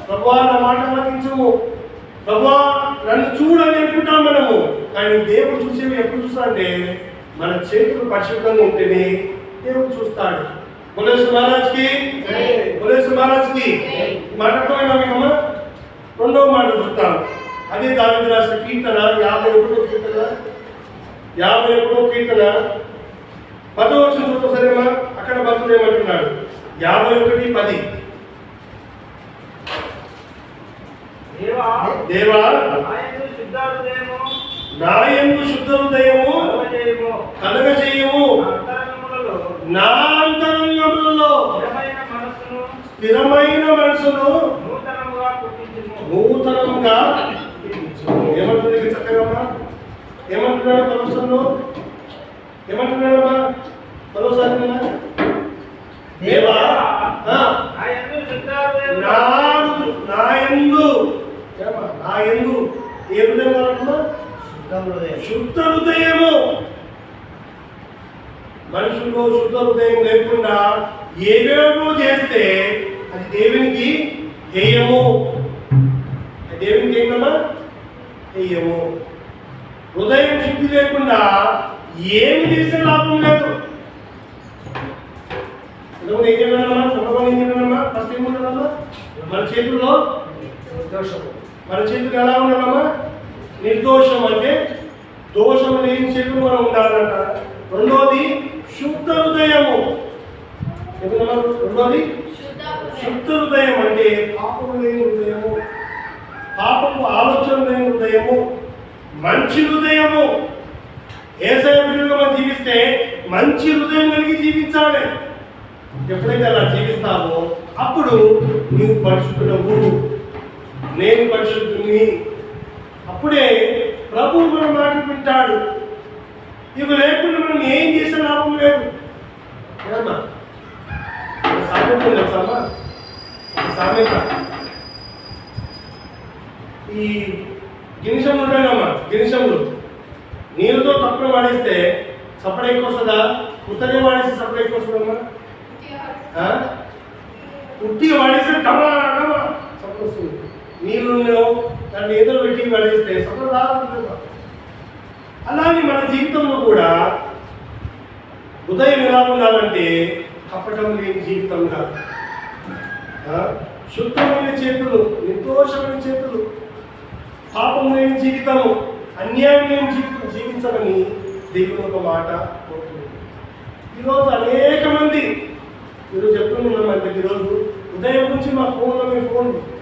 ప్రభువా నా మాట ఆలకించము, ప్రభువా నన్ను చూడని అనుకుంటాం మనము. కానీ దేవుడు చూసేవి ఎప్పుడు చూస్తాడంటే మన చేతులు పరిశుభ్రంగా ఉంటేనే దేవుడు చూస్తాడు. బోలేసు మహారాజ్కి, బోలేసు మహారాజ్కి. మాట అర్థమైనా? రెండవ మాట చూస్తాం. అదే దావీదు రాసిన కీర్తన 51వ కీర్తన 10వ వచనం చూద్దామా? అక్కడ భక్తుడు ఏమంటున్నాడు? 51:10. దేవా నాయందు శుద్ధ హృదయము కలగజేయము, నా అంతరంగములలో స్థిరమైన మనసును నూతనంగా. ఏమంటుంది చక్కగా? ఏమంటున్నాడు పరమశంలో? ఏమంటున్నాడమ్మా మరోసారి? దేవా నాయందు ఏ హృదయం కావాలమ్మా? శుద్ధ హృదయము. మనుషుల్లో శుద్ధ హృదయం లేకుండా ఏవేవో చేస్తే అది దేవునికి హేయము. దేవునికి ఏంటమ్మా? హేయము. హృదయం శుద్ధి లేకుండా ఏమి చేసే లాభం లేదు. ఏం చెప్పానమ్మా? కొంతమంది ఏం చెప్పానమ్మా? ఫస్ట్ ఏముంటానమ్మా? మన చేతుల్లో నిర్దోషం. మన చేతులు ఎలా ఉండాలమ్మా? నిర్దోషం అంటే దోషం లేని చేతులు మనం ఉండాలంట. రెండోది శుద్ధ హృదయము. రెండోది శుద్ధ హృదయం అంటే పాపము లేని హృదయము, పాపము ఆలోచన లేని హృదయము, మంచి హృదయము. యేసయ్య బిడ్డలుగా మనం జీవిస్తే మంచి హృదయం కలిగి జీవించాలి. ఎప్పుడైతే అలా జీవిస్తావో అప్పుడు నువ్వు పరిశుద్ధుడవు, నేను పరిశుద్ధుని. అప్పుడే ప్రభువు మన మాట వింటాడు. ఇవి లేకుండా మనం ఏం చేసే లాభం లేదు. ఏమన్నా సామెత తెలుసమ్మా? సామెత ఈ గినిషంలు ఉంటాయమ్మా. గినిషంలు నీళ్ళతో తప్పున వాడేస్తే సపడ ఎక్కువ వస్తుందా? ఉత్తరే వాడేస్తే సపడ ఎక్కువ వస్తుందమ్మా? ఉట్టిగా వాడేస్తే డమా డమా సపడ వస్తుంది. నీళ్ళు దాన్ని ఎదురు పెట్టి వాడేస్తే సపడ రాదు. అలాగే మన జీవితంలో కూడా హృదయం ఎలా ఉండాలంటే కపటం లేని జీవితం కాదు, శుద్ధమైన చేతులు, నిర్దోషమైన చేతులు, పాపం లేని జీవితము, అన్యాయం లేని జీవితం జీవించమని దేవుని ఒక మాట కోరుతుంది. ఈరోజు అనేక మంది ఈరోజు చెప్తున్నాం. మనకి ఈరోజు ఉదయం నుంచి మా ఫోన్లో మీ ఫోన్